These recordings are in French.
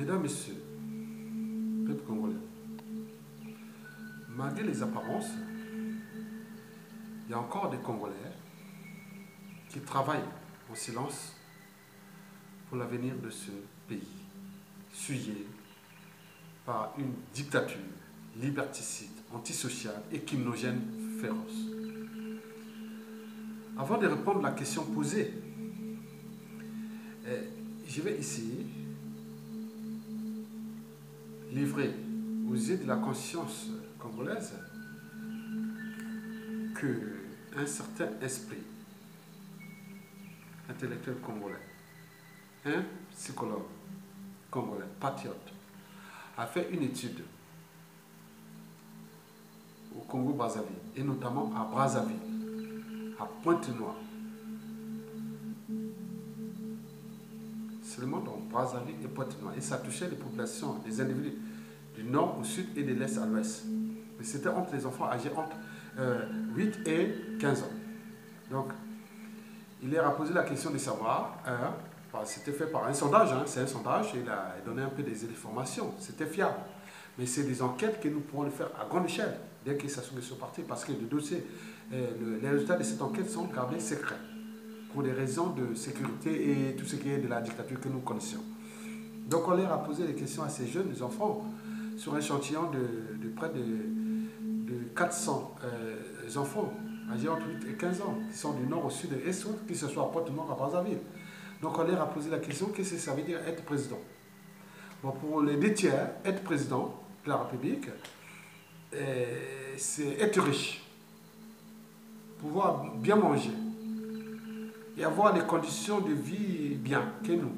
Mesdames, Messieurs, peuple congolais, malgré les apparences, il y a encore des Congolais qui travaillent en silence pour l'avenir de ce pays, souillé par une dictature liberticide, antisociale et criminogène féroce. Avant de répondre à la question posée, je vais ici livrer aux yeux de la conscience congolaise qu'un certain esprit intellectuel congolais, un psychologue congolais, patriote, a fait une étude au Congo-Brazzaville, et notamment à Brazzaville, à Pointe-Noire. Seulement dans Brazzaville et Pointe-Noire. Et ça touchait les populations, les individus du nord au sud et de l'est à l'ouest. Mais c'était entre les enfants âgés entre 8 et 15 ans. Donc, il leur a posé la question de savoir, c'était fait par un sondage, c'est un sondage, il a donné un peu des informations, c'était fiable. Mais c'est des enquêtes que nous pourrons le faire à grande échelle, dès qu'ils sont partis, parce que le dossier, les résultats de cette enquête sont gardés secrets, pour des raisons de sécurité et tout ce qui est de la dictature que nous connaissions. Donc on leur a posé des questions à ces jeunes enfants, sur un échantillon de près de 400 enfants, âgés entre 8 et 15 ans, qui sont du nord au sud et est, que ce soit à Pointe-Noire, à Brazzaville. Donc on leur a posé la question, qu'est-ce que ça veut dire être président? Bon, pour les deux tiers, être président de la République, c'est être riche, pouvoir bien manger et avoir des conditions de vie bien que nous.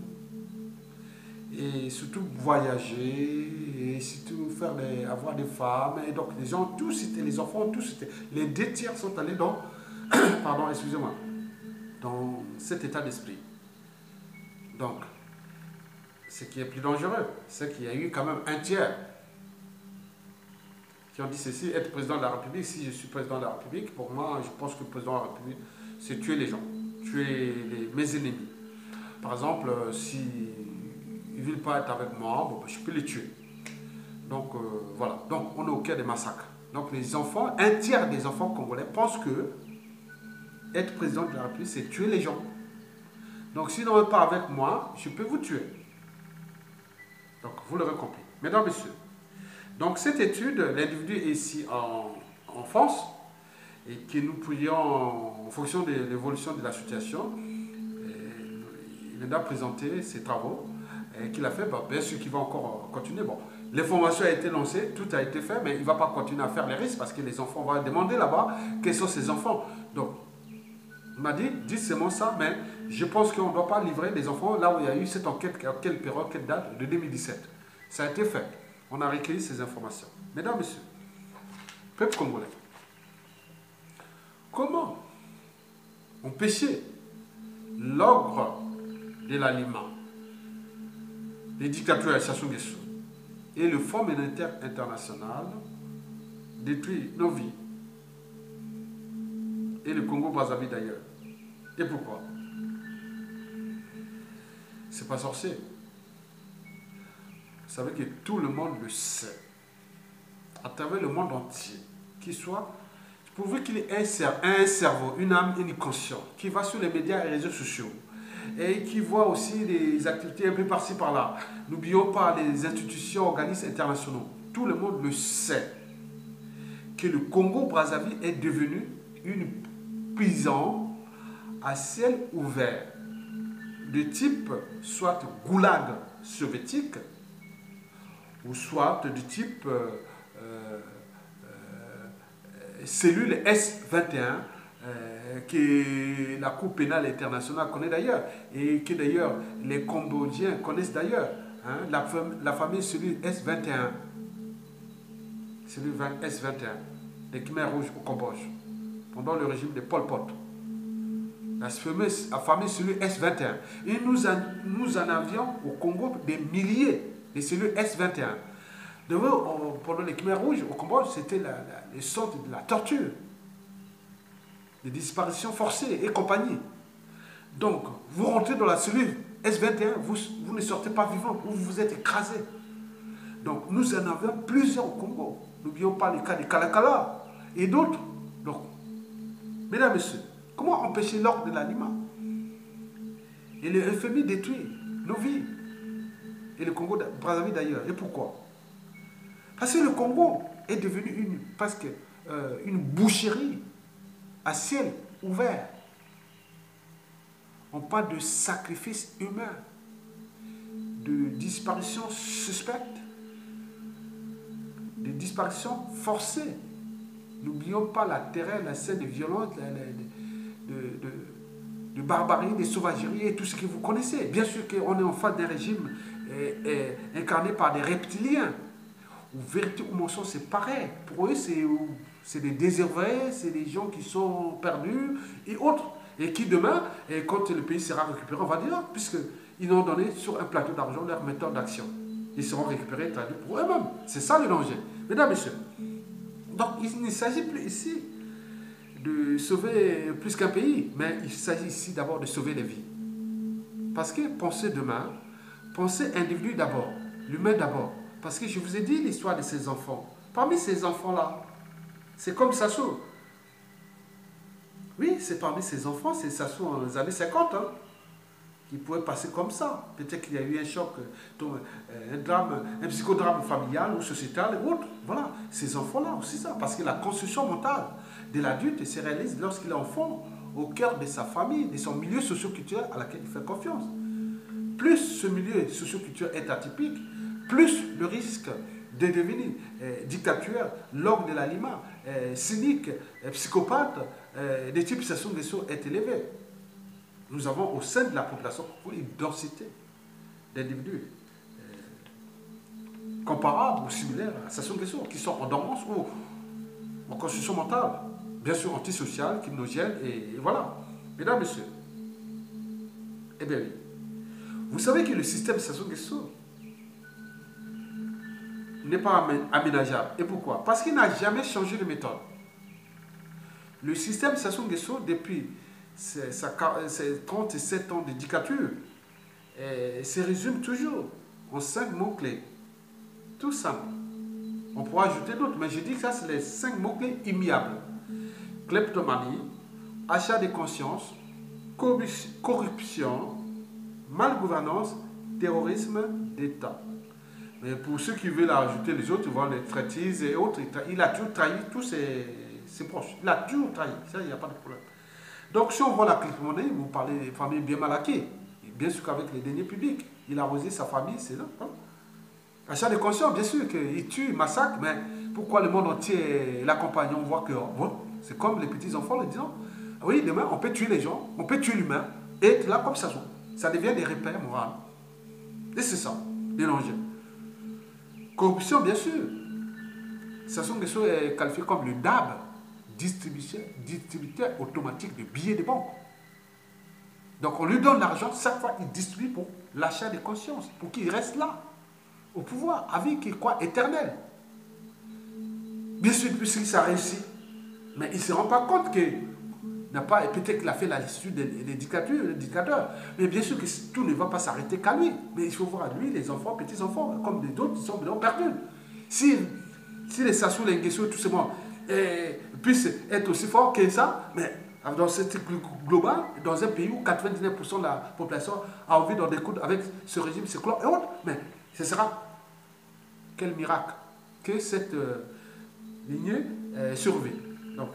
Et surtout voyager, et surtout avoir des femmes, et donc les gens, tous c'était, les enfants, tous c'était, les deux tiers sont allés dans, pardon, excusez-moi, dans cet état d'esprit. Donc, ce qui est plus dangereux, c'est qu'il y a eu quand même un tiers qui ont dit ceci, être président de la République. Si je suis président de la République, pour moi, je pense que le président de la République, c'est tuer les gens, tuer mes ennemis. Par exemple, si ils ne veulent pas être avec moi, bon, je peux les tuer. Donc, voilà. Donc, on est au cœur des massacres. Donc, les enfants, un tiers des enfants congolais pensent que être président de la République, c'est tuer les gens. Donc, s'ils n'en veulent pas avec moi, je peux vous tuer. Donc, vous l'aurez compris. Mesdames, Messieurs, donc cette étude, l'individu est ici en France, et que nous pourrions, en fonction de l'évolution de la situation, il a présenté ses travaux qu'il a fait. Bon, bien sûr qu'il va encore continuer. Bon, l'information a été lancée, tout a été fait, mais il ne va pas continuer à faire les risques parce que les enfants vont demander là-bas quels sont ces enfants. Donc, il m'a dit, dites seulement ça, mais je pense qu'on ne doit pas livrer les enfants là où il y a eu cette enquête, quelle période, quelle date, de 2017. Ça a été fait. On a recueilli ces informations. Mesdames, Messieurs, peuple congolais, comment empêcher l'ogre de l'aliment, les dictatures à Sassou Nguesso et le Fonds monétaire international détruire nos vies et le Congo-Brazzaville d'ailleurs. Et pourquoi? C'est pas sorcier. Vous savez que tout le monde le sait, à travers le monde entier, qu'il soit, pourvu qu'il ait un cerveau, une âme, une conscience, qui va sur les médias et les réseaux sociaux, et qui voit aussi des activités un peu par-ci par-là. N'oublions pas les institutions, organismes internationaux. Tout le monde le sait que le Congo-Brazzaville est devenu une prison à ciel ouvert de type soit goulag soviétique ou soit de type cellule S21 que la Cour pénale internationale connaît d'ailleurs et que d'ailleurs les Cambodgiens connaissent d'ailleurs, la fameuse cellule S21, cellule S21 des Khmers rouges au Cambodge pendant le régime de Pol Pot, la fameuse cellule S21. Et nous en avions au Congo des milliers de cellules S21. Pendant les Khmers rouges au Cambodge, c'était le centre de la torture, des disparitions forcées et compagnie. Donc, vous rentrez dans la cellule S-21, vous ne sortez pas vivant, vous vous êtes écrasé. Donc nous en avons plusieurs au Congo. N'oublions pas les cas de Kalakala et d'autres. Donc, mesdames et messieurs, comment empêcher l'ordre de l'aliment? Et le FMI détruit nos vies. Et le Congo Brazzaville d'ailleurs. Et pourquoi? Parce que le Congo est devenu presque une boucherie à ciel ouvert. On parle de sacrifice humain, de disparition suspecte, de disparition forcée. N'oublions pas la terreur, la scène de violence, de barbarie, de sauvagerie et tout ce que vous connaissez. Bien sûr qu'on est en face d'un régime incarné par des reptiliens. Ou vérité ou mensonge, c'est pareil. Pour eux, c'est des désœuvrés, c'est des gens qui sont perdus et autres. Et qui demain, quand le pays sera récupéré, on va dire, puisqu'ils ont donné sur un plateau d'argent leur méthode d'action. Ils seront récupérés, traduits pour eux-mêmes. C'est ça le danger. Mesdames et messieurs, donc il ne s'agit plus ici de sauver plus qu'un pays, mais il s'agit ici d'abord de sauver des vies. Parce que pensez demain, pensez individu d'abord, l'humain d'abord. Parce que je vous ai dit l'histoire de ces enfants. Parmi ces enfants-là, c'est comme Sassou. Oui, c'est parmi ces enfants, c'est Sassou dans les années 50, hein, qui pouvait passer comme ça. Peut-être qu'il y a eu un choc, un drame, un psychodrame familial ou sociétal ou autre. Voilà, ces enfants-là aussi ça. Parce que la construction mentale de l'adulte se réalise lorsqu'il est enfant, au cœur de sa famille, de son milieu socio-culturel à laquelle il fait confiance. Plus ce milieu socio-culturel est atypique, plus le risque de devenir dictateur, l'homme de l'aliment, cynique, psychopathe, des types Sassou Nguesso est élevé. Nous avons au sein de la population une densité d'individus comparables ou similaires à Sassou Nguesso, qui sont en dormance ou en construction mentale, bien sûr antisociale, criminogène, et voilà. Mesdames, messieurs, eh bien oui, vous savez que le système Sassou Nguesso n'est pas aménageable. Et pourquoi? Parce qu'il n'a jamais changé de méthode. Le système Sassou Nguesso, depuis ses 37 ans de dictature, se résume toujours en 5 mots-clés. Tout simple. On pourra ajouter d'autres, mais je dis que ça, c'est les 5 mots-clés immuables. Kleptomanie, achat de conscience, corruption, malgouvernance, terrorisme d'État. Mais pour ceux qui veulent ajouter les autres, ils vont les traîtrises et autres. Il a toujours trahi tous ses proches. Il a toujours trahi. Ça, il n'y a pas de problème. Donc, si on voit la kleptomanie, vous parlez des familles bien malaquées. Bien sûr qu'avec les deniers publics, il a arrosé sa famille, c'est là. Hein? Achat de conscience, bien sûr qu'il tue, il massacre, mais pourquoi le monde entier l'accompagne? On voit que bon, c'est comme les petits-enfants le disant. Oui, demain, on peut tuer les gens, on peut tuer l'humain, et être là comme ça. Ça devient des repères moraux. Et c'est ça, mélanger. Corruption, bien sûr. Sassou Nguesso est qualifié comme le DAB, distributeur automatique de billets de banque. Donc on lui donne l'argent, chaque fois il distribue pour l'achat de conscience, pour qu'il reste là, au pouvoir, avec quoi? Éternel. Bien sûr, puisqu'il s'est réussi, mais il ne se rend pas compte qu'il n'a pas, peut-être qu'il a fait la liste des dictateurs, mais bien sûr que tout ne va pas s'arrêter qu'à lui. Mais il faut voir lui, les enfants, petits-enfants, comme les autres, ils sont maintenant perdus. Si les Sassou Nguesso, tout ce monde, puissent être aussi forts que ça, mais dans ce cycle global, dans un pays où 99% de la population a envie d'en découdre avec ce régime séculaire et autres, mais ce sera quel miracle que cette lignée survive. Donc,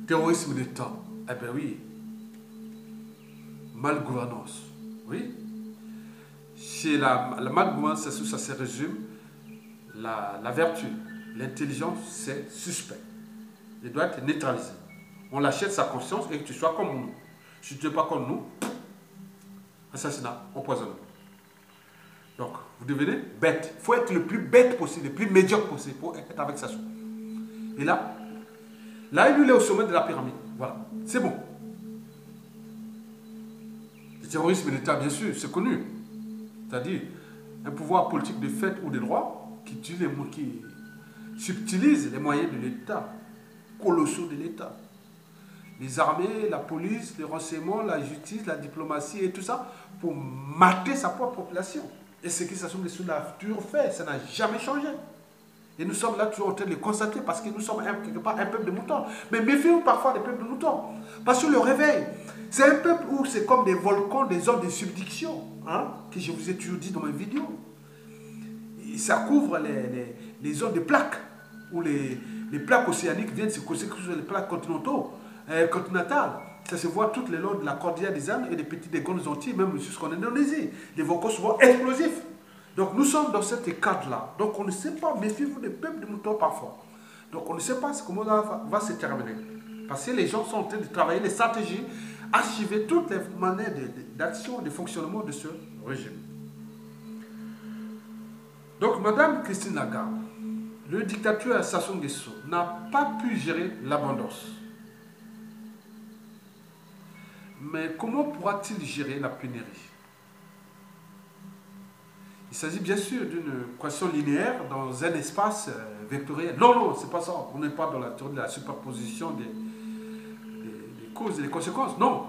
terrorisme d'État, eh bien oui, malgouvernance, oui. Chez la malgouvernance, ça se résume, la vertu, l'intelligence, c'est suspect. Il doit être neutralisé. On l'achète sa conscience et que tu sois comme nous. Si tu n'es pas comme nous, assassinat, empoisonnement. Donc, vous devenez bête. Il faut être le plus bête possible, le plus médiocre possible pour être avec Sassou. Et là, il est au sommet de la pyramide. Voilà, c'est bon. Le terrorisme d'État, bien sûr, c'est connu. C'est-à-dire un pouvoir politique de fait ou de droit qui subtilise les moyens de l'État, colossaux de l'État. les armées, la police, les renseignements, la justice, la diplomatie et tout ça pour mater sa propre population. Et ce que Sassou Nguesso a toujours fait, ça n'a jamais changé. Et nous sommes là toujours en train de le constater parce que nous sommes quelque part un peuple de moutons. Mais méfiez-vous parfois des peuples de moutons. Parce que le réveil, c'est un peuple où c'est comme des volcans, des zones de subduction, hein, que je vous ai toujours dit dans mes vidéos. Et ça couvre les zones de plaques, où les plaques océaniques viennent se causer sur les plaques continentales. Ça se voit tout le long de la cordillère des Andes et des petits des grandes Antilles, même jusqu'en Indonésie. Les volcans sont explosifs. Donc nous sommes dans cet cadre-là. Donc on ne sait pas, méfiez-vous des peuples de moutons parfois. Donc on ne sait pas comment ça va se terminer. Parce que les gens sont en train de travailler les stratégies, archiver toutes les manières d'action, de fonctionnement de ce régime. Donc Madame Christine Lagarde, le dictateur Sassou Nguesso n'a pas pu gérer l'abondance. Mais comment pourra-t-il gérer la pénurie? Il s'agit bien sûr d'une équation linéaire dans un espace vectoriel. Non, non, c'est pas ça. On n'est pas dans la théorie de la superposition des causes et des conséquences. Non.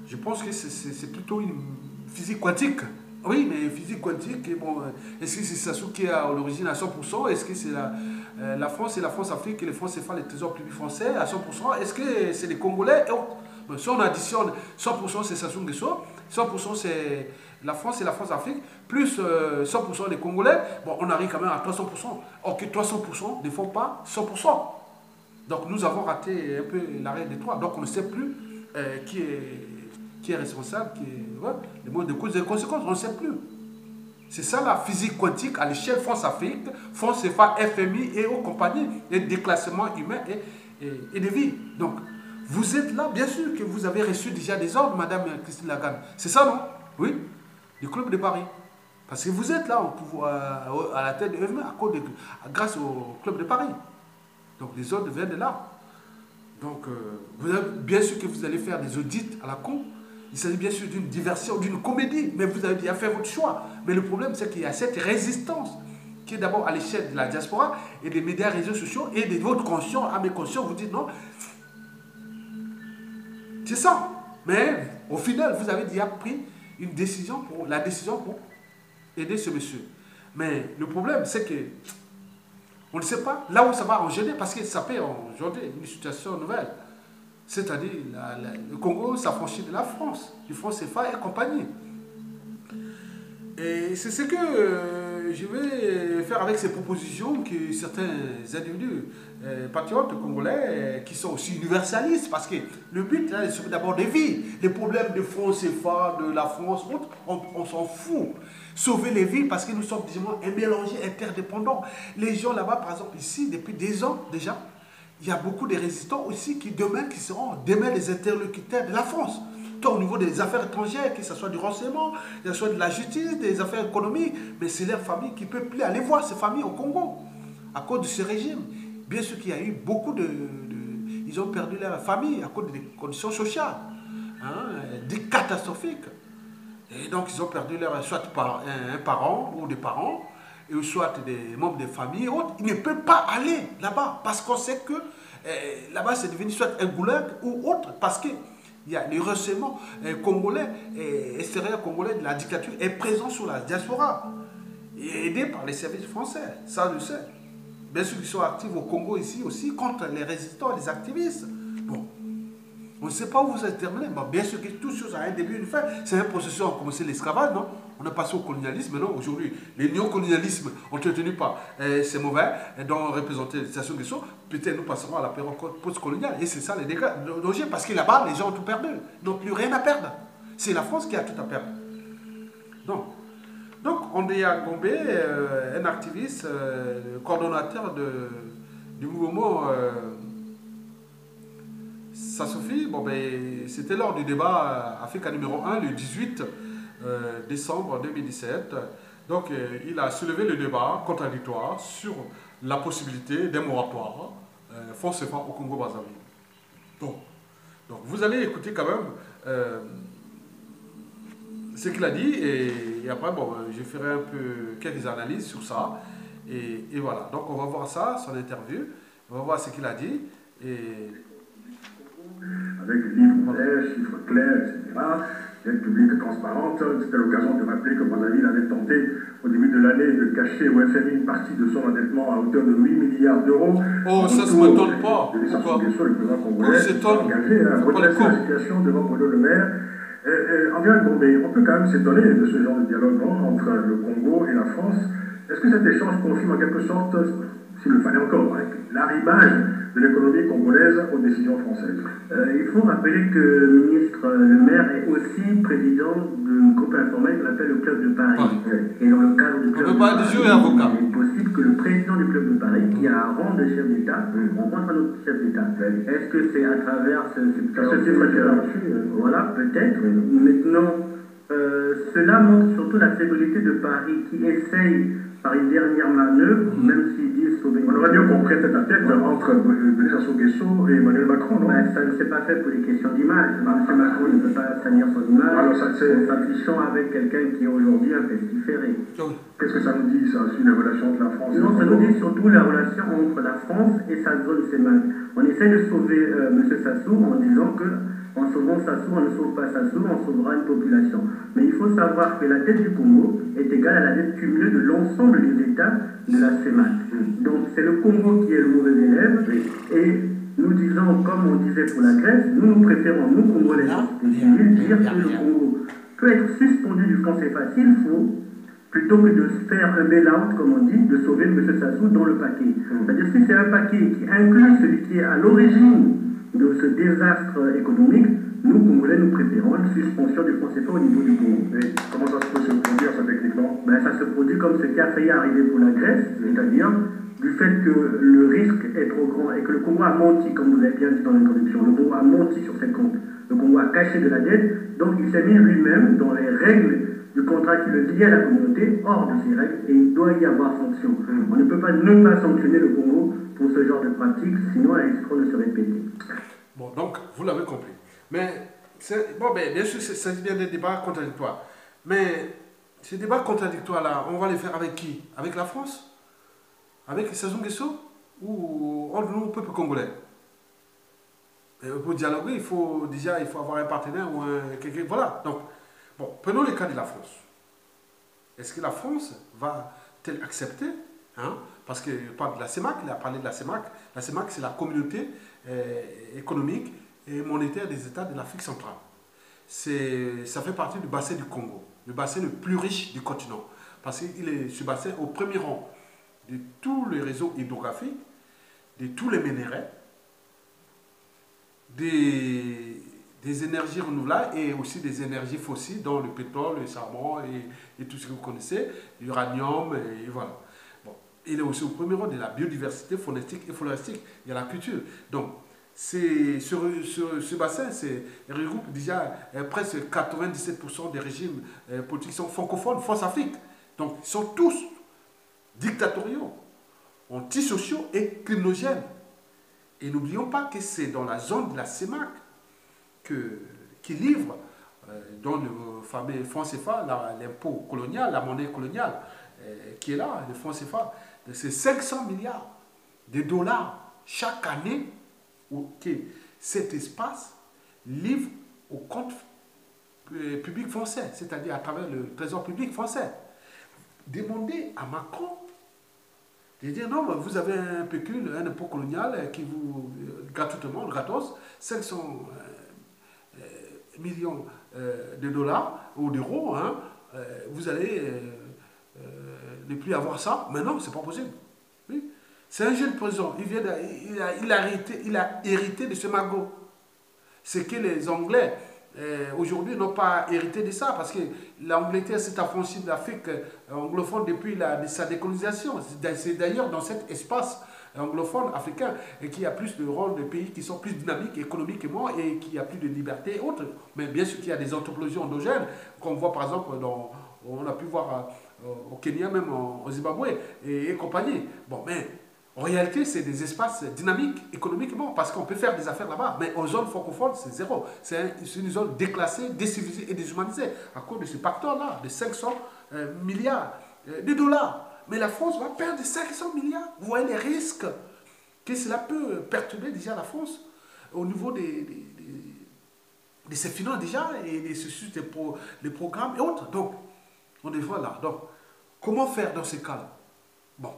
Je pense que c'est plutôt une physique quantique. Oui, mais physique quantique, bon, est-ce que c'est Sassou qui est à l'origine à 100%? Est-ce que c'est la France et la France-Afrique et les francs CFA, les trésors publics français à 100%? Est-ce que c'est les Congolais et autres? Si on additionne 100% c'est Sassou Nguesso, 100% c'est la France et la France-Afrique, plus 100% les Congolais, bon, on arrive quand même à 300%. Or que 300% ne font pas 100%. Donc nous avons raté un peu l'arrêt des trois. Donc on ne sait plus qui est responsable, les modes de cause et de conséquences, on ne sait plus. C'est ça la physique quantique à l'échelle France-Afrique, France CFA, FMI et aux compagnies, et déclassement humain et de vie. Donc, vous êtes là, bien sûr que vous avez reçu déjà des ordres, Madame Christine Lagarde. C'est ça, non? Oui, du Club de Paris. Parce que vous êtes là à la tête de FMI grâce au Club de Paris. Donc, les ordres viennent de là. Donc, bien sûr que vous allez faire des audits à la con. Il s'agit bien sûr d'une diversion, d'une comédie, mais vous avez déjà fait votre choix. Mais le problème, c'est qu'il y a cette résistance qui est d'abord à l'échelle de la diaspora et des médias réseaux sociaux et de votre conscient, à mes conscients, vous dites non. C'est ça. Mais au final, vous avez déjà pris la décision pour aider ce monsieur. Mais le problème, c'est que on ne sait pas là où ça va engendrer parce que ça peut engendrer une situation nouvelle. C'est-à-dire, le Congo s'affranchit de la France, du franc CFA et compagnie. Et c'est ce que je vais faire avec ces propositions que certains individus patriotes congolais qui sont aussi universalistes, parce que le but, là, c'est d'abord des vies. Les problèmes de franc CFA, de la France, on s'en fout. Sauver les vies parce que nous sommes un mélangés interdépendants. Les gens là-bas, par exemple, ici, depuis des ans déjà, il y a beaucoup de résistants aussi qui seront demain les interlocuteurs de la France. Tant au niveau des affaires étrangères, que ce soit du renseignement, que ce soit de la justice, des affaires économiques, mais c'est leur famille qui ne peut plus aller voir ces familles au Congo à cause de ce régime. Bien sûr qu'il y a eu beaucoup ils ont perdu leur famille à cause des conditions sociales, catastrophiques. Et donc ils ont perdu soit un parent ou des parents, et soit des membres de famille et autres. Ils ne peuvent pas aller là-bas parce qu'on sait que là-bas c'est devenu soit un goulag ou autre, parce que il y a le renseignement congolais et extérieur congolais de la dictature est présent sur la diaspora et aidé par les services français, ça je sais. Bien sûr qu'ils sont actifs au Congo ici aussi contre les résistants et les activistes. Bon, on ne sait pas où vous êtes terminé. Bon, bien sûr que toute chose a un début et une fin. C'est un processus, on a commencé l'esclavage, non? On a passé au colonialisme, non? Aujourd'hui, les néocolonialismes entretenus par ces mauvais, dont représentait Sassou Nguesso, peut-être nous passerons à la période post-coloniale. Et c'est ça les dégâts. Parce que là-bas, les gens ont tout perdu. Ils n'ont plus rien à perdre. C'est la France qui a tout à perdre. Non. Donc, Andrea Gombe, un activiste, coordonnateur du mouvement Sassoufi, bon, ben, c'était lors du débat Africa numéro 1, le 18 décembre 2017. Donc, il a soulevé le débat contradictoire sur la possibilité d'un moratoire franc CFA au Congo-Brazzaville. Donc, vous allez écouter quand même ce qu'il a dit et après, bon, je ferai un peu quelques analyses sur ça. Et voilà. Donc, on va voir ça, son interview. On va voir ce qu'il a dit. Et avec livres clairs, chiffres clairs, etc. Dette publique transparente. C'était l'occasion de rappeler que Brazzaville avait tenté au début de l'année de cacher au FMI une partie de son endettement à hauteur de 8 milliards d'euros. Oh, ça ne m'étonne pas. De Sassou Nguesso, le président congolais, s'est engagé à redresser la situation devant Bruno Le Maire. André Gombe, on peut quand même s'étonner de ce genre de dialogue entre le Congo et la France. Est-ce que cet échange confirme en quelque sorte, s'il le fallait encore, l'arrivage de l'économie congolaise aux décisions françaises? Il faut rappeler que le ministre Le Maire est aussi président d'un groupe informel qu'on appelle le Club de Paris. Et dans le cadre du Club de Paris, il est possible que le président du Club de Paris, qui a un rang de chef d'État, rencontre un autre chef d'État. Est-ce que c'est à travers voilà, peut-être. Maintenant, cela montre surtout la fébrilité de Paris qui essaye par une dernière manœuvre, même s'ils disent sauver. On aurait bien compris tête à tête entre Denis Sassou Nguesso et Emmanuel Macron, non? Ça ne s'est pas fait pour les questions d'image. M. Macron ne peut pas salir son image en s'affichant avec quelqu'un qui est aujourd'hui un pestiféré. Qu'est-ce que ça nous dit, ça, sur les relations entre la France et le Congo? Ça nous dit surtout la relation entre la France et sa zone CEMAC. On essaie de sauver M. Sassou en disant que en sauvant Sassou, on ne sauve pas Sassou, on sauvera une population. Mais il faut savoir que la dette du Congo est égale à la dette cumulée de l'ensemble des États de la CEMAC. Donc c'est le Congo qui est le mauvais élève. Et nous disons, comme on disait pour la Grèce, nous préférons, nous Congolais, dire que le Congo peut être suspendu du franc CFA s'il faut, plutôt que de faire un bail-out, comme on dit, de sauver M. Sassou dans le paquet. C'est-à-dire si c'est un paquet qui inclut celui qui est à l'origine de ce désastre économique, nous, Congolais, nous préférons une suspension du franc CFA au niveau du Congo. Et comment ça se peut se produire, ça, techniquement? Ça se produit comme ce qui a failli arriver pour la Grèce, c'est-à-dire du fait que le risque est trop grand et que le Congo a menti, comme vous avez bien dit dans l'introduction. Le Congo a menti sur ses comptes. Le Congo a caché de la dette, donc il s'est mis lui-même dans les règles du contrat qui le liait à la communauté, hors de ces règles, et il doit y avoir sanction. On ne peut pas ne pas sanctionner le Congo pour ce genre de pratique, sinon elle risquera de se répéter. Bon, donc, vous l'avez compris. Mais, bien sûr, c'est bien des débats contradictoires. Mais, ces débats contradictoires-là, on va les faire avec qui? Avec la France? Avec Sassou Nguesso? Ou entre nous, peuple congolais? Pour dialoguer, il faut avoir un partenaire ou quelqu'un. Voilà. Donc, bon, prenons le cas de la France. Est-ce que la France va-t-elle accepter, parce qu'il parle de la CEMAC, il a parlé de la CEMAC. La CEMAC, c'est la communauté économique et monétaire des États de l'Afrique centrale. Ça fait partie du bassin du Congo, le bassin le plus riche du continent. Parce qu'il est ce bassin au premier rang de tous les réseaux hydrographiques, de tous les minéraux, des énergies renouvelables et aussi des énergies fossiles, dont le pétrole, le charbon et tout ce que vous connaissez, l'uranium, et voilà. Bon, il est aussi au premier rang de la biodiversité phonétique et floristique. Il y a la culture. Donc, ce bassin regroupe déjà presque 97% des régimes politiques sont francophones, France-Afrique. Donc, ils sont tous dictatoriaux, antisociaux et criminogènes. Et n'oublions pas que c'est dans la zone de la CEMAC qui livre, dans le fameux franc CFA, l'impôt colonial, la monnaie coloniale, qui est là, le franc CFA, c'est 500 milliards de dollars chaque année que cet espace livre au compte public français, c'est-à-dire à travers le trésor public français. Demandez à Macron de dire non, vous avez un pécule, un impôt colonial qui vous, gratuitement, gratos, 500 millions de dollars ou d'euros, vous allez ne plus avoir ça. Mais non, c'est pas possible. Oui. C'est un jeune président, il a hérité de ce magot. C'est que les Anglais, aujourd'hui, n'ont pas hérité de ça, parce que l'Angleterre s'est affranchie de l'Afrique anglophone depuis sa décolonisation. C'est d'ailleurs dans cet espace anglophone africain qu'il y a plus de rôles de pays qui sont plus dynamiques économiquement et qui a plus de liberté et autres. Mais bien sûr qu'il y a des anthropologies endogènes, qu'on voit par exemple, on a pu voir au Kenya, même au Zimbabwe et compagnie. Bon, mais en réalité, c'est des espaces dynamiques économiquement, parce qu'on peut faire des affaires là-bas. Mais en zone francophone, c'est zéro. C'est une zone déclassée, décivilisée et déshumanisée, à cause de ce facteur-là, de 500 milliards de dollars. Mais la France va perdre 500 milliards. Vous voyez les risques que cela peut perturber déjà la France au niveau de ses finances déjà, et les programmes et autres. Donc, on est voilà. Donc, comment faire dans ces cas-là? Bon,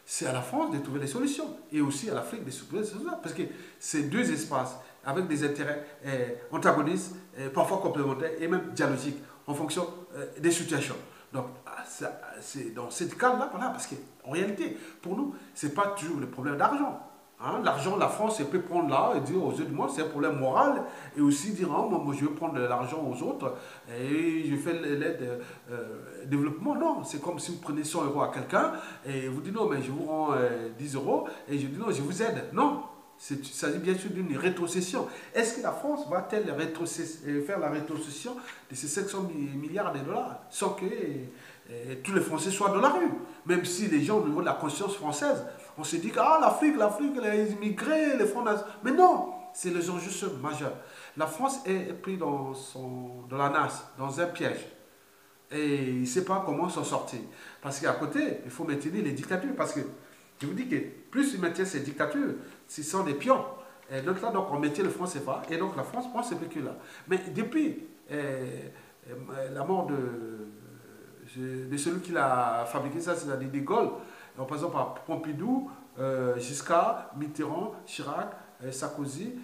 c'est à la France de trouver des solutions, et aussi à l'Afrique de trouver des solutions, parce que c'est deux espaces avec des intérêts antagonistes, parfois complémentaires, et même dialogiques, en fonction des situations. Donc, c'est dans ce cas-là, voilà, parce qu'en réalité, pour nous, ce n'est pas toujours le problème d'argent. Hein, l'argent, la France, elle peut prendre là et dire aux yeux du monde, c'est un problème moral, et aussi dire, oh, moi je veux prendre de l'argent aux autres et je fais l'aide développement. Non, c'est comme si vous prenez 100 euros à quelqu'un et vous dites non, mais je vous rends 10 euros et je dis non, je vous aide. Non, il s'agit bien sûr d'une rétrocession. Est-ce que la France va-t-elle faire la rétrocession de ces 500 milliards de dollars sans que tous les Français soient dans la rue? Même si les gens, au niveau de la conscience française, on se dit que ah, l'Afrique, les immigrés, les Fonds nationaux. Mais non, c'est les enjeux majeurs. La France est prise dans la nasse, dans un piège. Et il ne sait pas comment s'en sortir. Parce qu'à côté, il faut maintenir les dictatures. Parce que je vous dis que plus il maintient ces dictatures, ce sont des pions. Et donc là, donc, on maintient le franc CFA. Et donc la France prend ce pécule-là. Mais depuis la mort de celui qui l'a fabriqué, ça, c'est-à-dire de Gaulle, en passant par Pompidou, Giscard, Mitterrand, Chirac, Sarkozy,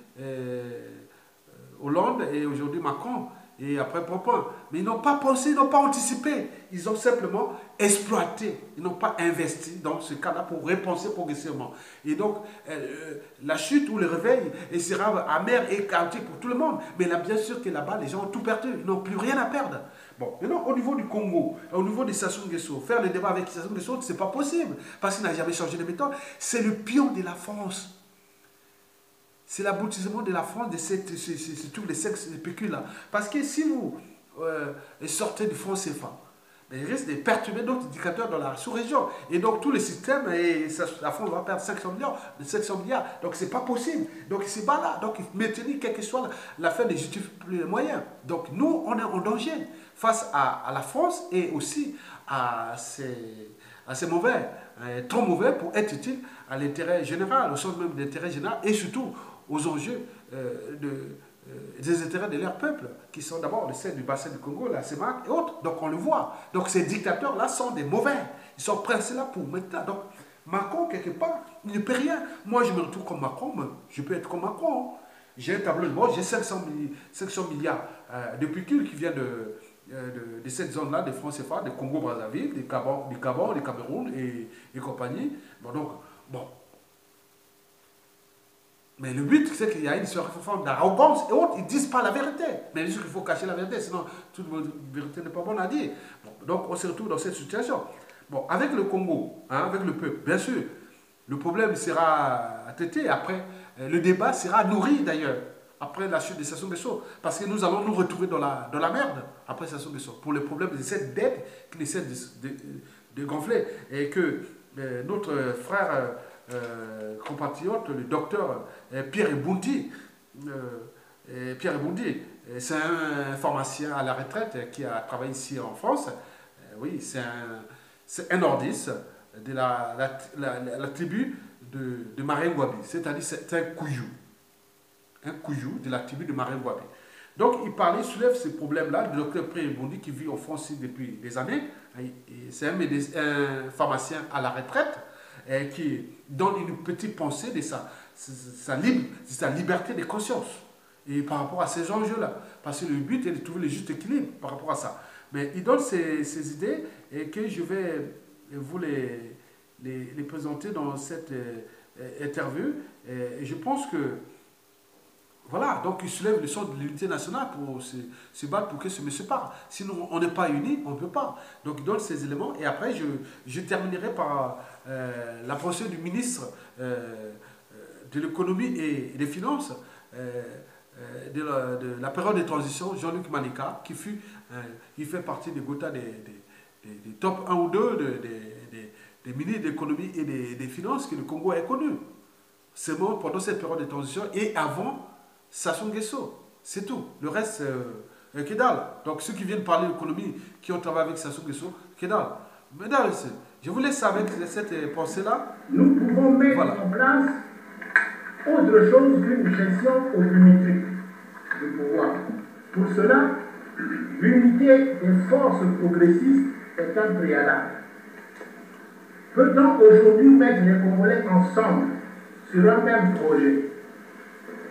Hollande et aujourd'hui Macron et après Pompon. Mais ils n'ont pas pensé, ils n'ont pas anticipé. Ils ont simplement exploité. Ils n'ont pas investi dans ce cas-là pour repenser progressivement. Et donc, la chute ou le réveil sera amer et chaotique pour tout le monde. Mais là, bien sûr que là-bas, les gens ont tout perdu. Ils n'ont plus rien à perdre. Bon, maintenant, au niveau du Congo, au niveau de Sassou Nguesso, faire le débat avec Sassou Nguesso, ce n'est pas possible. Parce qu'il n'a jamais changé de méthode. C'est le pion de la France. C'est l'aboutissement de la France de tous les sexes là. Parce que si vous sortez du franc CFA, il risque de perturber d'autres indicateurs dans la sous-région. Et donc, tous les systèmes, la France va perdre 500 milliards. Donc, ce n'est pas possible. Donc, c'est pas là. Donc, maintenir quelle que soit la fin des justifie plus les moyens. Donc, nous, on est en danger face à la France et aussi à ces mauvais, trop mauvais pour être utile à l'intérêt général, au sens même de l'intérêt général et surtout aux enjeux des intérêts de leur peuple, qui sont d'abord celles du bassin du Congo, la CEMAC et autres. Donc on le voit. Donc ces dictateurs-là sont des mauvais. Ils sont pressés là pour maintenant. Donc Macron, quelque part, il ne peut rien. Moi, je me retrouve comme Macron, mais je peux être comme Macron. J'ai un tableau de bord, j'ai 500 milliards de pécule qui vient de cette zone-là, des francs CFA, de Congo-Brazzaville, du Gabon, du Cameroun et compagnie. Bon, donc, bon. Mais le but, c'est qu'il y a une forme d'arrogance et autres, ils ne disent pas la vérité. Mais bien sûr qu'il faut cacher la vérité, sinon toute vérité n'est pas bonne à dire. Bon, donc on se retrouve dans cette situation. Bon, avec le Congo, hein, avec le peuple, bien sûr, le problème sera traité. Après, le débat sera nourri d'ailleurs, après la chute de Sassou Nguesso. Parce que nous allons nous retrouver dans la merde après Sassou Nguesso. Pour le problème de cette dette qui essaie de gonfler. Et que notre frère... compatriote, le docteur Pierre Eboundi. Pierre Eboundi, c'est un pharmacien à la retraite qui a travaillé ici en France. Oui, c'est un nordiste de la tribu de Marengwabi, c'est-à-dire c'est un Kouyou de la tribu de Marengwabi. Donc il soulève ces problèmes-là, le docteur Pierre Eboundi qui vit en France depuis des années. C'est un pharmacien à la retraite qui donne une petite pensée de sa liberté de conscience et par rapport à ces enjeux-là. Parce que le but est de trouver le juste équilibre par rapport à ça. Mais il donne ces idées et que je vais vous les présenter dans cette interview. Et je pense que, voilà, donc il soulève le son de l'unité nationale pour se battre pour que ce monsieur parle. Sinon, on n'est pas unis, on ne peut pas. Donc il donne ces éléments et après, je terminerai par la pensée du ministre de l'économie et des finances de la période de transition, Jean-Luc Manika, qui fait partie des GOTA des top 1 ou 2 des ministres de l'économie et des finances que le Congo a connu. Seulement pendant cette période de transition et avant Sassou Nguesso. C'est tout. Le reste, que dalle. Donc ceux qui viennent parler d'économie, qui ont travaillé avec Sassou Nguesso, que dalle. Mesdames, je vous laisse avec cette pensée-là. Nous pouvons mettre en place autre chose qu'une gestion volumétrique du pouvoir. Pour cela, l'unité des forces progressistes est un préalable. Peut-on aujourd'hui mettre les Congolais ensemble sur un même projet?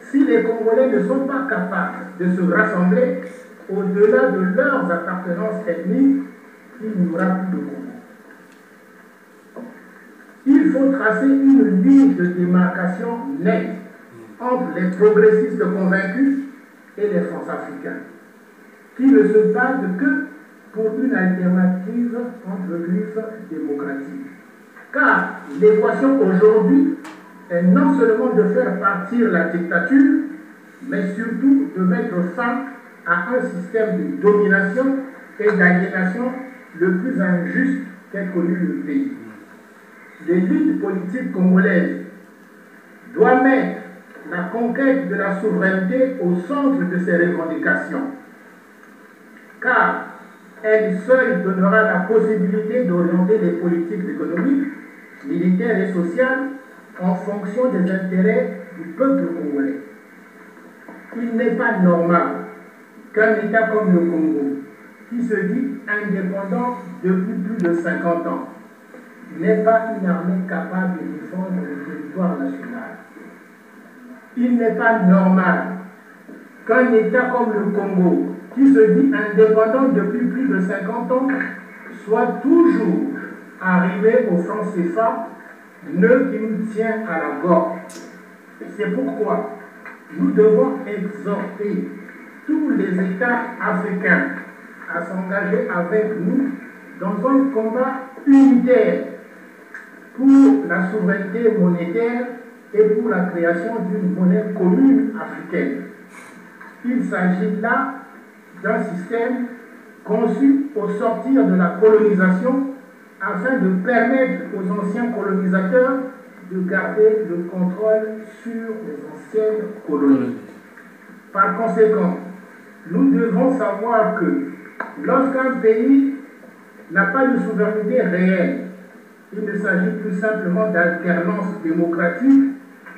Si les Congolais ne sont pas capables de se rassembler au-delà de leurs appartenances ethniques, il n'y aura plus de Congo. Il faut tracer une ligne de démarcation nette entre les progressistes convaincus et les France-Africains, qui ne se battent que pour une alternative entre griffes démocratiques. Car l'équation aujourd'hui est non seulement de faire partir la dictature, mais surtout de mettre fin à un système de domination et d'aliénation le plus injuste qu'ait connu le pays. L'élite politique congolaise doit mettre la conquête de la souveraineté au centre de ses revendications, car elle seule donnera la possibilité d'orienter les politiques économiques, militaires et sociales en fonction des intérêts du peuple congolais. Il n'est pas normal qu'un État comme le Congo, qui se dit indépendant depuis plus de 50 ans, n'ait pas une armée capable de défendre le territoire national. Il n'est pas normal qu'un État comme le Congo, qui se dit indépendant depuis plus de 50 ans, soit toujours arrivé au franc CFA, nœud qui nous tient à la gorge. C'est pourquoi nous devons exhorter tous les États africains à s'engager avec nous dans un combat unitaire pour la souveraineté monétaire et pour la création d'une monnaie commune africaine. Il s'agit là d'un système conçu au sortir de la colonisation afin de permettre aux anciens colonisateurs de garder le contrôle sur les anciennes colonies. Par conséquent, nous devons savoir que lorsqu'un pays n'a pas de souveraineté réelle, il ne s'agit plus simplement d'alternance démocratique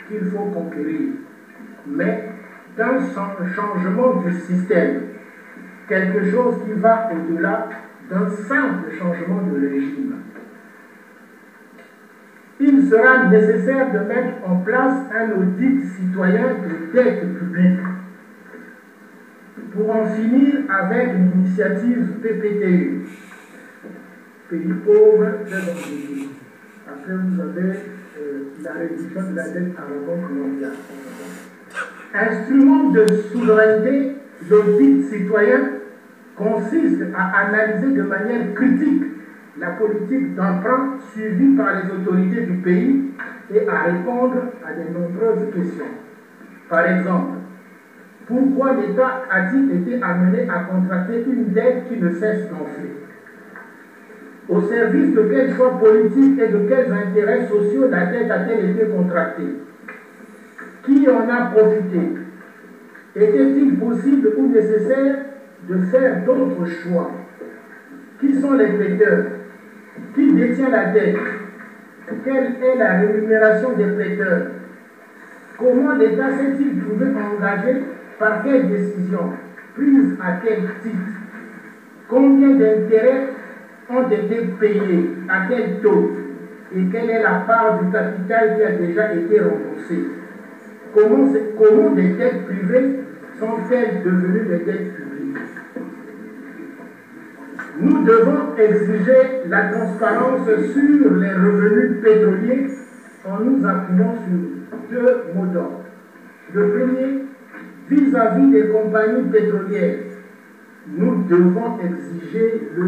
qu'il faut conquérir, mais d'un changement du système, quelque chose qui va au-delà d'un simple changement de régime. Il sera nécessaire de mettre en place un audit citoyen de dette publique pour en finir avec l'initiative PPTE, pays pauvre, très endetté. Après, vous avez la réduction de la dette arabo-colombienne. Instrument de souveraineté, l'audit citoyen consiste à analyser de manière critique la politique d'emprunt suivie par les autorités du pays et à répondre à de nombreuses questions. Par exemple, pourquoi l'État a-t-il été amené à contracter une dette qui ne cesse d'enfler? Au service de quels choix politiques et de quels intérêts sociaux la dette a-t-elle été contractée? Qui en a profité? Était-il possible ou nécessaire de faire d'autres choix? Qui sont les prêteurs? Qui détient la dette? Quelle est la rémunération des prêteurs? Comment l'État s'est-il trouvé engagé? Par quelle décision? Prise à quel titre? Combien d'intérêts ont été payés? À quel taux? Et quelle est la part du capital qui a déjà été remboursé? Comment des dettes privées sont-elles devenues des dettes publiques? Nous devons exiger la transparence sur les revenus pétroliers en nous appuyant sur deux mots d'ordre. Le premier, vis-à-vis des compagnies pétrolières, nous devons exiger de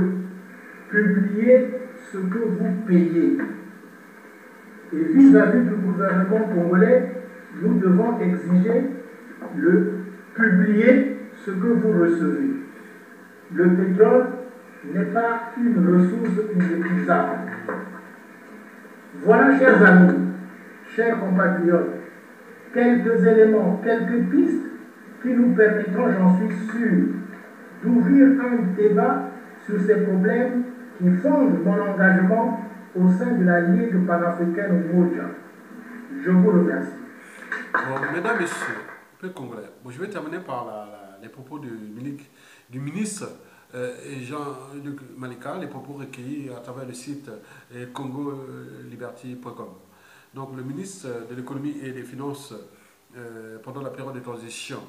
publier ce que vous payez. Et vis-à-vis du gouvernement congolais, nous devons exiger de publier ce que vous recevez. Le pétrole n'est pas une ressource inépuisable. Voilà, chers amis, chers compatriotes, quelques éléments, quelques pistes qui nous permettront, j'en suis sûr, d'ouvrir un débat sur ces problèmes qui fondent mon engagement au sein de la Ligue panafricaine Moja. Je vous remercie. Bon, mesdames, messieurs, peu congolais. Bon, je vais terminer par les propos du ministre Jean-Luc Malika, les propos recueillis à travers le site congoliberty.com. Donc le ministre de l'économie et des finances pendant la période de transition,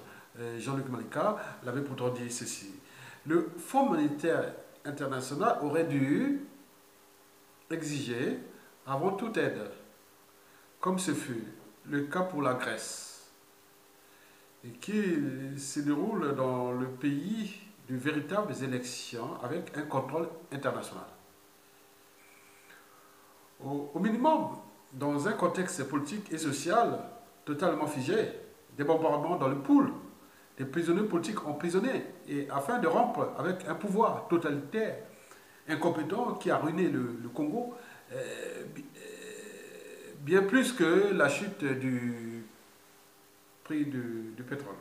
Jean-Luc Malika, l'avait pourtant dit ceci. Le Fonds monétaire international aurait dû exiger avant toute aide, comme ce fut le cas pour la Grèce, et qui se déroule dans le pays de véritables élections avec un contrôle international. Au minimum, dans un contexte politique et social totalement figé, des bombardements dans le pool, des prisonniers politiques emprisonnés, et afin de rompre avec un pouvoir totalitaire, incompétent, qui a ruiné le Congo, bien plus que la chute du prix du pétrole.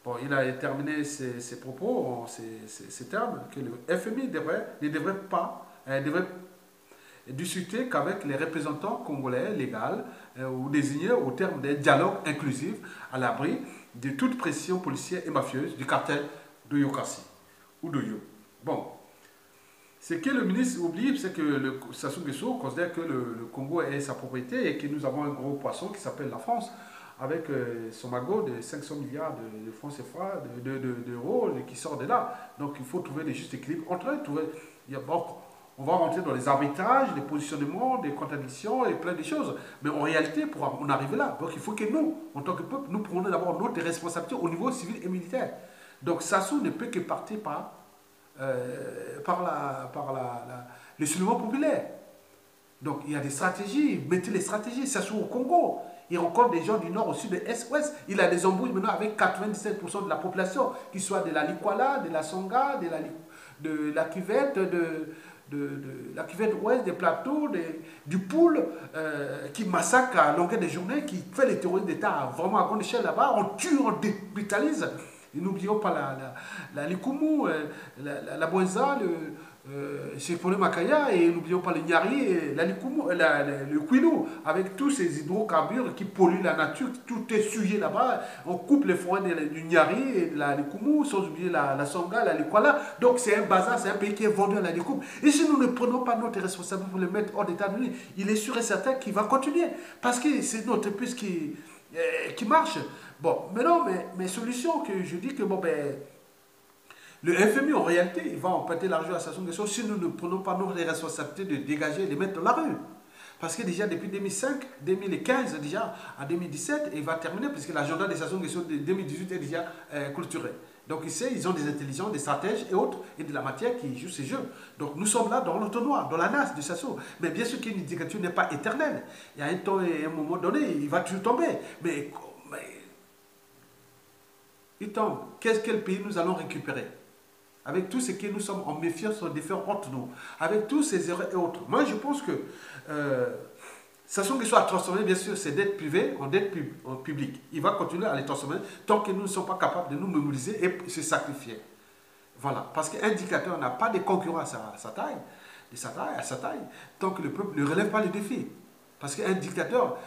Bon, il a terminé ses propos en ces termes, que le FMI ne devrait discuter qu'avec les représentants congolais légaux ou désignés au terme d'un dialogue inclusif à l'abri de toute pression policière et mafieuse du cartel de Yokasi ou de Yo. Bon, ce que le ministre oublie, c'est que Sassou Nguesso considère que le Congo est sa propriété et que nous avons un gros poisson qui s'appelle la France, avec son magot de 500 milliards de francs CFA, d'euros, qui sort de là. Donc il faut trouver le juste équilibre entre eux. On va rentrer dans les arbitrages, les positionnements, des contradictions et plein de choses. Mais en réalité, pour en arriver là, donc il faut que nous, en tant que peuple, nous prenions d'abord notre responsabilité au niveau civil et militaire. Donc Sassou ne peut que partir par le soulèvement populaire. Donc il y a des stratégies, mettez les stratégies. Sassou au Congo, il rencontre des gens du nord, au sud, de l'est, ouest. Il a des embrouilles maintenant avec 97% de la population, qui soit de la Likwala, de la Songa, de la cuvette, de la cuvette ouest, des plateaux, du Poul, qui massacre à longueur de journée, qui fait les terroristes d'État vraiment à grande échelle là-bas. On tue, on débrutalise. Et n'oublions pas la Likumu, la Boenza, chez Pole Makaya, et n'oublions pas le Nyari, la Likumu, le Kwilu, avec tous ces hydrocarbures qui polluent la nature, tout est souillé là-bas. On coupe les forêts du Nyari et de la Likumu, sans oublier la Songa, la Likwala. Donc c'est un bazar, c'est un pays qui est vendu à la Likumu. Et si nous ne prenons pas notre responsabilité pour le mettre hors d'état de nuit, il est sûr et certain qu'il va continuer. Parce que c'est notre puce qui marche. Bon, maintenant, mes solutions, que je dis que bon, ben, le FMI, en réalité, il va emprunter l'argent à Sassou Nguesso si nous ne prenons pas nos responsabilités de dégager et de mettre dans la rue. Parce que déjà, depuis 2015, déjà, à 2017, il va terminer, puisque l'agenda de Sassou Nguesso de 2018 est déjà clôturé. Donc, ils ont des intelligents, des stratèges et autres, et de la matière qui jouent ces jeux. Donc, nous sommes là dans l'entonnoir, dans la nasse de Sassou. Mais bien sûr qu'une dictature n'est pas éternelle. Il y a un temps et un moment donné, il va toujours tomber. Mais il tombe. Quel pays nous allons récupérer? Avec tout ce que nous sommes en méfiance, en défiance entre nous, avec tous ces erreurs et autres. Moi, je pense que Sassou Nguesso a transformé, bien sûr, ses dettes privées en dettes publiques. Il va continuer à les transformer tant que nous ne sommes pas capables de nous mémoriser et se sacrifier. Voilà. Parce qu'un dictateur n'a pas de concurrent à sa taille, tant que le peuple ne relève pas les défis. Parce qu'un dictateur,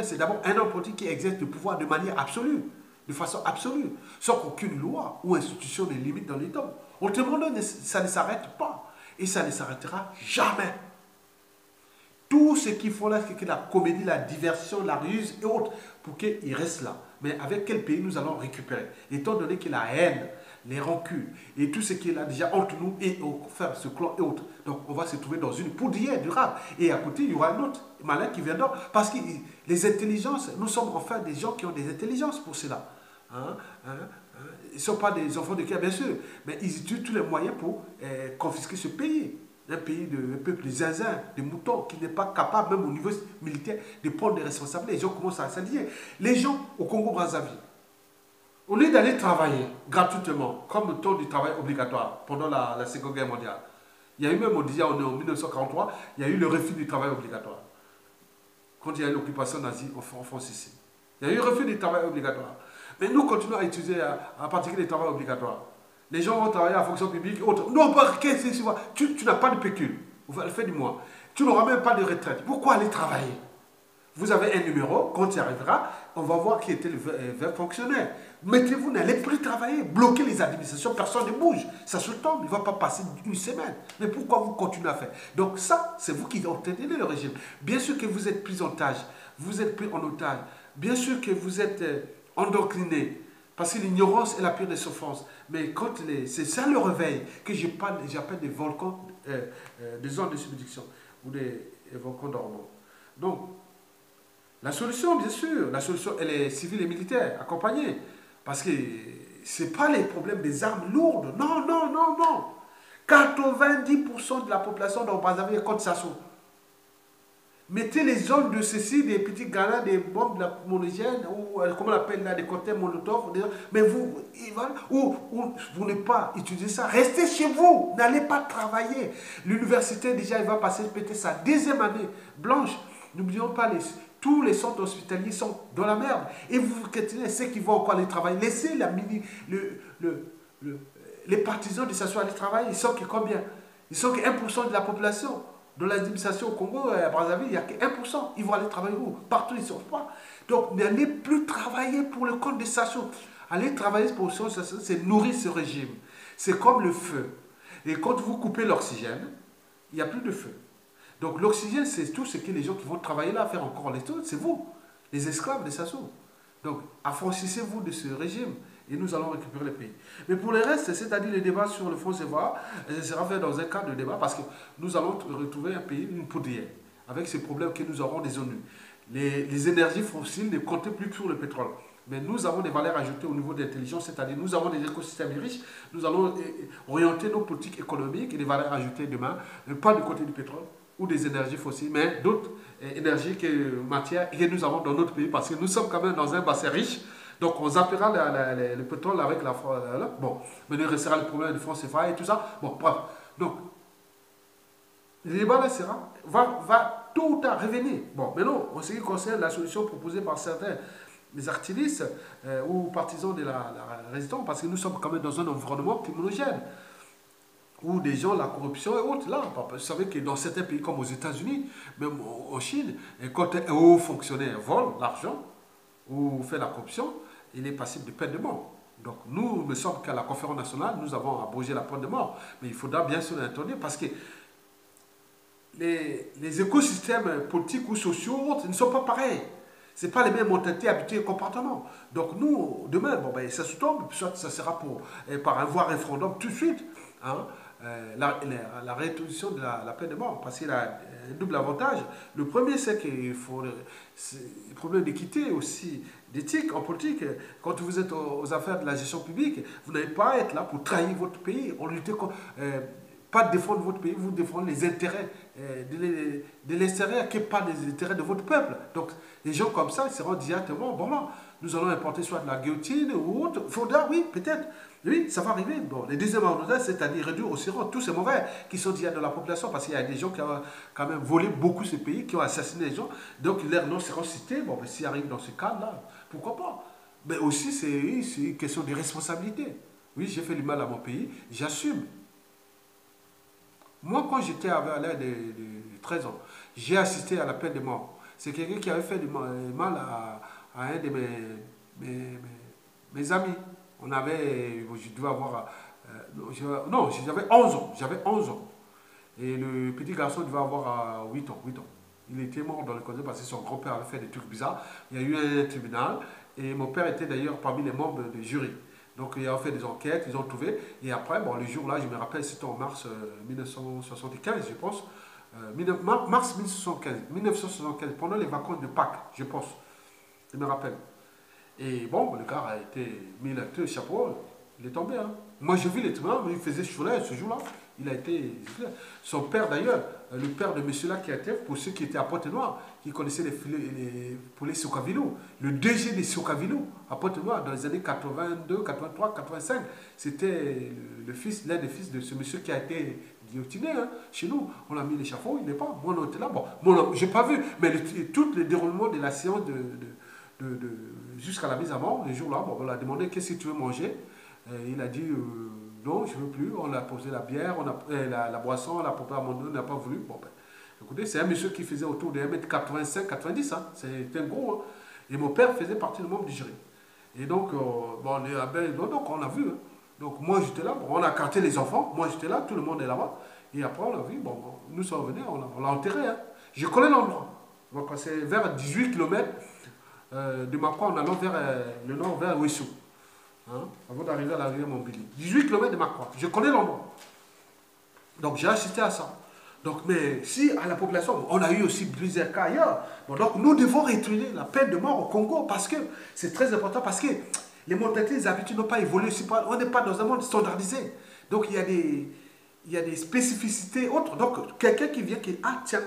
c'est d'abord un homme politique qui exerce le pouvoir de manière absolue. De façon absolue, sans qu'aucune loi ou institution ne limite dans les temps. Autrement, ça ne s'arrête pas. Et ça ne s'arrêtera jamais. Tout ce qu'il faut là, c'est que la comédie, la diversion, la ruse et autres, pour qu'il reste là. Mais avec quel pays nous allons récupérer? Étant donné que la haine, les rancunes et tout ce qui est là déjà entre nous et au faire ce clan et autres. Donc on va se trouver dans une poudrière durable. Et à côté, il y aura un autre malin qui viendra. Parce que les intelligences, nous sommes enfin des gens qui ont des intelligences pour cela. Ils ne sont pas des enfants de cœur, bien sûr, mais ils utilisent tous les moyens pour confisquer ce pays. Un pays de peuple zinzin, de moutons, qui n'est pas capable, même au niveau militaire, de prendre des responsabilités. Les gens commencent à s'allier. Les gens au Congo-Brazzaville, au lieu d'aller travailler gratuitement, comme le temps du travail obligatoire pendant la Seconde Guerre mondiale, il y a eu même, on disait en 1943, il y a eu le refus du travail obligatoire. Quand il y a eu l'occupation nazie en France ici. Il y a eu le refus du travail obligatoire. Mais nous continuons à utiliser, à pratiquer les travaux obligatoires. Les gens vont travailler à la fonction publique et autres. Non, qu'est-ce que tu vois? Tu n'as pas de pécule. Au fait du mois. Tu n'auras même pas de retraite. Pourquoi aller travailler? Vous avez un numéro, quand il arrivera, on va voir qui était le vrai fonctionnaire. Mettez-vous, n'allez plus travailler, bloquez les administrations, personne ne bouge. Ça se tombe, il ne va pas passer une semaine. Mais pourquoi vous continuez à faire? Donc ça, c'est vous qui obtenez le régime. Bien sûr que vous êtes pris en otage, vous êtes pris en otage. Bien sûr que vous êtes endoctriné. Parce que l'ignorance est la pire des souffrances. Mais quand c'est ça le réveil que j'appelle des volcans, des zones de subduction ou des volcans dormants. Donc, la solution, bien sûr, la solution, elle est civile et militaire, accompagnée. Parce que ce n'est pas les problèmes des armes lourdes. Non, non, non, non. 90% de la population dans Brazzaville est contre Sassou. Mettez les zones de ceci, des petites grenades, des bombes lacrymogènes, ou comment on appelle là, des cocktails Molotov, mais vous n'allez pas utiliser ça. Restez chez vous, n'allez pas travailler. L'université, déjà, il va passer peut-être sa deuxième année blanche. N'oublions pas, tous les centres hospitaliers sont dans la merde. Et vous continuez, ceux qui vont encore aller travailler. Laissez les partisans de Sassou aller travailler. Ils sont que combien? Ils sont que 1% de la population. Dans l'administration au Congo, à Brazzaville, il n'y a que 1%. Ils vont aller travailler où? Partout, ils ne savent pas. Donc, n'allez plus travailler pour le compte de Sassou. Allez travailler pour Sassou, c'est nourrir ce régime. C'est comme le feu. Et quand vous coupez l'oxygène, il n'y a plus de feu. Donc, l'oxygène, c'est tout ce que les gens qui vont travailler là, faire encore les trucs, c'est vous, les esclaves de Sassou. Donc, affranchissez-vous de ce régime et nous allons récupérer le pays. Mais pour le reste, c'est-à-dire le débat sur le fonds CFA, ce sera fait dans un cadre de débat parce que nous allons retrouver un pays, une poudrière, avec ces problèmes que nous aurons des ONU. Les énergies fossiles ne comptent plus sur le pétrole. Mais nous avons des valeurs ajoutées au niveau de l'intelligence, c'est-à-dire nous avons des écosystèmes riches, nous allons orienter nos politiques économiques et des valeurs ajoutées demain, pas du côté du pétrole ou des énergies fossiles, mais d'autres énergies, matières que nous avons dans notre pays, parce que nous sommes quand même dans un bassin riche. Donc on zappera le pétrole avec la... Bon, mais il restera le problème du fonds CFA et tout ça. Bon, bref. Donc, le débat là va tôt ou tard revenir. Bon, maintenant, en ce qui concerne la solution proposée par certains des activistes ou partisans de la résistance, parce que nous sommes quand même dans un environnement criminogène, où des gens, la corruption et autres, là, vous savez que dans certains pays comme aux États-Unis, même en Chine, quand un haut fonctionnaire vole l'argent ou fait la corruption, il est passible de peine de mort. Donc nous, il me semble qu'à la conférence nationale, nous avons abrogé la peine de mort. Mais il faudra bien sûr l'interdire parce que les écosystèmes politiques ou sociaux autres ne sont pas pareils. Ce n'est pas les mêmes mentalités, habitudes et comportements. Donc nous, demain, bon, ben, ça se tombe, soit ça sera par un voie référendum tout de suite, hein, la réintroduction de la peine de mort, parce qu'il a un double avantage. Le premier, c'est qu'il faut le problème d'équité aussi, d'éthique en politique. Quand vous êtes aux affaires de la gestion publique, vous n'allez pas être là pour trahir votre pays, pas défendre votre pays, vous défendre les intérêts de l'extérieur, qui n'est pas les intérêts de votre peuple. Donc, les gens comme ça, ils seront directement, bon, là, nous allons importer soit de la guillotine ou autre. Il faudra, oui, peut-être. Oui, ça va arriver. Bon, les deuxièmes avantages, c'est-à-dire réduire au zéro tous ces mauvais qui sont déjà dans la population, parce qu'il y a des gens qui ont quand même volé beaucoup ce pays, qui ont assassiné les gens. Donc, leurs noms seront cités. Bon, ben, s'ils arrivent dans ce cadre-là, pourquoi pas? Mais aussi, c'est une question de responsabilité. Oui, j'ai fait du mal à mon pays, j'assume. Moi, quand j'étais à l'âge de 13 ans, j'ai assisté à la peine de mort. C'est quelqu'un qui avait fait du mal à un de mes amis. On avait, je devais avoir, non, j'avais 11 ans. J'avais 11 ans. Et le petit garçon devait avoir 8 ans. Il était mort dans le code parce que son grand-père avait fait des trucs bizarres. Il y a eu un tribunal et mon père était d'ailleurs parmi les membres du jury. Donc, ils ont fait des enquêtes, ils ont trouvé. Et après, bon, le jour-là, je me rappelle, c'était en mars 1975, je pense. Mars 1975, pendant les vacances de Pâques, je pense. Je me rappelle. Et bon, le gars a été mis le chapeau, il est tombé. Hein. Moi, j'ai vu les tribunaux, mais il faisait cholet ce jour-là. Il a été... Son père, d'ailleurs, le père de monsieur-là qui était, pour ceux qui étaient à Pointe-Noire, qui connaissaient les poulets Socavillo, le DG des Socavillo, à Pointe-Noire, dans les années 82, 83, 85, c'était l'un des fils de ce monsieur qui a été guillotiné. Hein. Chez nous, on l'a mis l'échafaud, il n'est pas. Moi, on était là. Bon, je n'ai pas vu, mais tout le déroulement de la séance jusqu'à la mise à mort, le jour-là, bon, on l'a demandé qu'est-ce que tu veux manger. Il a dit non, je ne veux plus. On a posé la bière, la boisson, on a proposé à manger, on n'a pas voulu. Bon, ben, Écoutez, c'est un monsieur qui faisait autour de 1m85-90, hein. C'est un gros. Hein. Et mon père faisait partie du membre du jury. Et donc, donc on a vu. Hein. Donc moi j'étais là, on a carté les enfants, moi j'étais là, tout le monde est là-bas. Et après on a vu, nous sommes venus, on l'a enterré. Hein. Je connais l'endroit. Donc c'est vers 18 km de Makwa en allant vers le nord, vers Ouessou. Hein, avant d'arriver à la rivière Montpellier. 18 km de Makwa. Je connais l'endroit. Donc j'ai assisté à ça. Donc, mais si à la population, on a eu aussi plusieurs cas ailleurs. Donc nous devons retourner la peine de mort au Congo parce que c'est très important, parce que les mentalités, les habitudes n'ont pas évolué. On n'est pas dans un monde standardisé. Donc il y a des spécificités autres. Donc quelqu'un qui vient qui dit, ah tiens,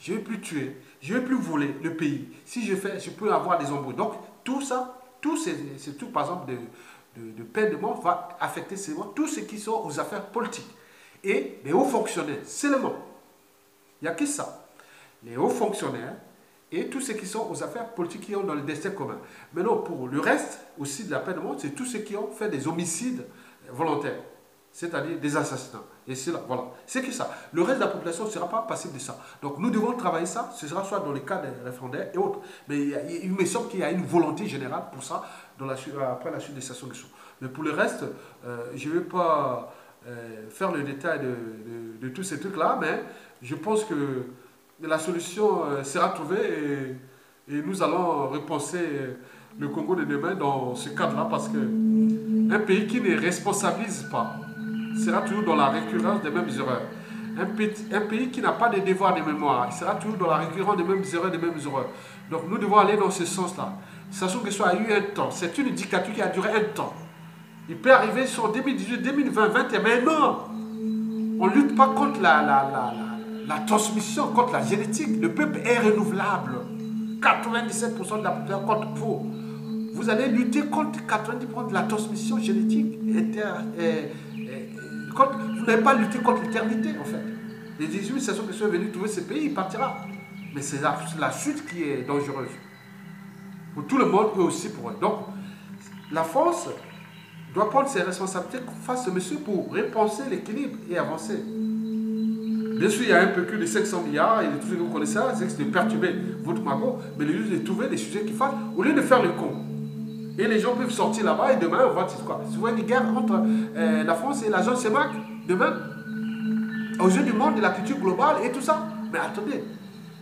je ne vais plus tuer, je ne vais plus voler le pays. Si je fais, je peux avoir des embrouilles. Donc tout ça, c'est tout, par exemple, de peine de mort va affecter tous ceux qui sont aux affaires politiques. Et les hauts fonctionnaires, seulement. Il n'y a que ça. Les hauts fonctionnaires et tous ceux qui sont aux affaires politiques qui ont dans le destin commun. Maintenant, pour le reste aussi de la peine de mort, c'est tous ceux qui ont fait des homicides volontaires, c'est-à-dire des assassinats. Et c'est là, voilà. C'est que ça. Le reste de la population ne sera pas passible de ça. Donc nous devons travailler ça. Ce sera soit dans le cas des référendaires et autres. Mais il me semble qu'il y a une volonté générale pour ça après la suite des stations de soins. Mais pour le reste, je ne vais pas faire le détail de tous ces trucs-là, mais je pense que la solution sera trouvée et nous allons repenser le Congo de demain dans ce cadre-là, parce qu'un pays qui ne responsabilise pas sera toujours dans la récurrence des mêmes erreurs. Un pays qui n'a pas de devoir de mémoire sera toujours dans la récurrence des mêmes erreurs, Donc nous devons aller dans ce sens-là. Sachant que ça a eu un temps, c'est une dictature qui a duré un temps. Il peut arriver sur 2018, 2020, 2021, mais non! On ne lutte pas contre la transmission, contre la génétique. Le peuple est renouvelable. 97% de la population contre faux. Vous allez lutter contre 90% de la transmission génétique. Vous n'avez pas lutté contre l'éternité, en fait. Les 18 saisons qui sont venus trouver ce pays, il partira. Mais c'est la chute qui est dangereuse. Pour tout le monde et aussi pour eux. Donc, la France doit prendre ses responsabilités face à monsieur pour repenser l'équilibre et avancer. Bien sûr, il y a un peu que de 500 milliards et de tout ce que vous connaissez, c'est de perturber votre magot, mais le lieu de trouver des sujets qui fassent, au lieu de faire le con. Et les gens peuvent sortir là-bas et demain, on va dire quoi? Si vous voyez une guerre entre la France et la zone CEMAC, demain, aux yeux du monde, de la culture globale et tout ça. Mais attendez,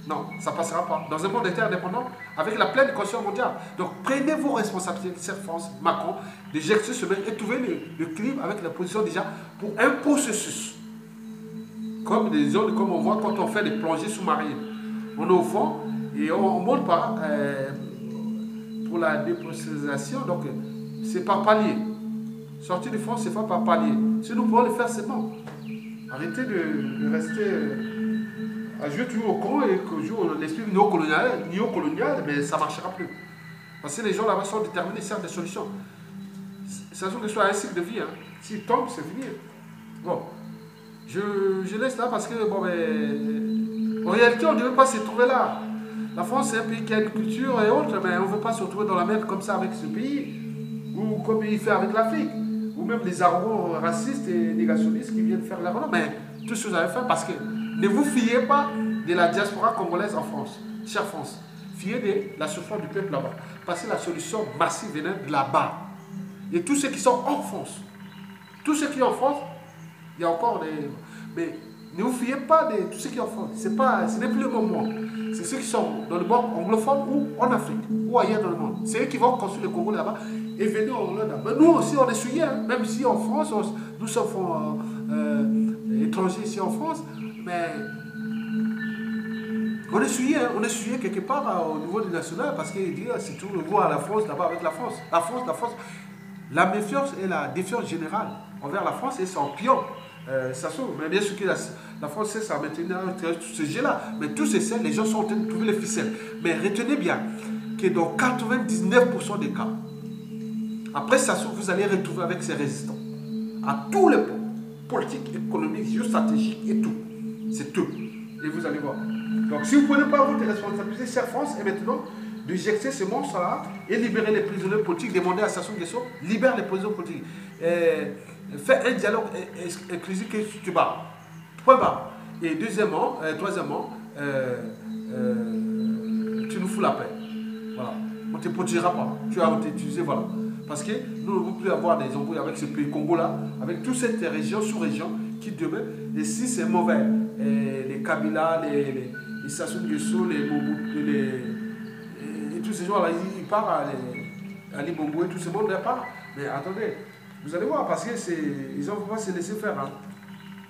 non, ça ne passera pas. Dans un monde interdépendant, avec la pleine conscience mondiale. Donc prenez vos responsabilités, cette France, Macron, de gestion semaine et trouvez le climat avec la position déjà pour un processus. Comme des zones, comme on voit quand on fait des plongées sous-marines. On est au fond et on ne monte pas pour la dépressurisation. Donc c'est par palier. Sortir du fond, c'est pas par palier. Si nous pouvons le faire, c'est bon. Arrêtez de rester à jouer toujours au con et que joue l'esprit néocolonial, mais ça ne marchera plus. Parce que les gens là-bas sont déterminés, certes des solutions. Ça se soit un cycle de vie. Hein. S'ils tombent, c'est fini. Bon. Je laisse là parce que, bon, mais, en réalité, on ne devait pas se trouver là. La France, c'est un pays qui a une culture et autres, mais on ne veut pas se retrouver dans la merde comme ça avec ce pays, ou comme il fait avec l'Afrique, ou même les arrogants racistes et négationnistes qui viennent faire la relance. Mais tout ce que vous avez fait, parce que ne vous fiez pas de la diaspora congolaise en France, chère France. Fiez de la souffrance du peuple là-bas. Parce que la solution massive venait de là-bas. Et tous ceux qui sont en France, tous ceux qui sont en France, il y a encore des... Mais ne vous fiez pas de tous ceux qui sont en France. Ce n'est plus le moment. C'est ceux qui sont dans le monde anglophone ou en Afrique, ou ailleurs dans le monde. C'est eux qui vont construire le Congo là-bas et venir en Hollande. Mais nous aussi, on est suyés. Hein. Même si en France, nous sommes étrangers ici en France, mais on est suyés. Hein. On est suyés quelque part au niveau du national parce qu'il dit c'est tout le voit à la France là-bas avec la France. La France. La méfiance et la défiance générale envers la France et son pion. Ça sauve. Mais bien sûr que la France sait ça maintenant tout ce jeu-là. Mais tous ces scènes, les gens sont en train de trouver les ficelles. Mais retenez bien que dans 99% des cas, après ça sauve, vous allez retrouver avec ces résistants. À tous les points. Politique, économique, géostratégique et tout. C'est tout. Et vous allez voir. Donc si vous ne prenez pas votre responsabilité, chère France, et maintenant, de jeter ce monstre-là et libérer les prisonniers politiques, demander à Sassou Nguesso, libère les prisonniers politiques. Fais un dialogue exclusif que tu bats. Point bas. Et troisièmement, tu nous fous la paix. Voilà. On ne te protégira pas. Tu as été utilisé, voilà. Parce que nous ne pouvons plus avoir des embrouilles avec ce pays Congo-là, avec toute cette région, sous-région, qui demeure. Et si c'est mauvais, les Kabila, les Sassou Nguesso, les Mobutu, et tous ces gens-là, ils partent, Ali Bongo et tout ce monde, ils partent. Mais attendez, vous allez voir, parce qu'ils ne vont pas se laisser faire. Hein.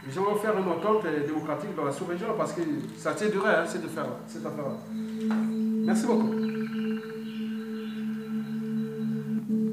Les gens vont faire une entente démocratique dans la sous-région, parce que ça tient durée, hein, c'est de faire cette affaire-là. Merci beaucoup.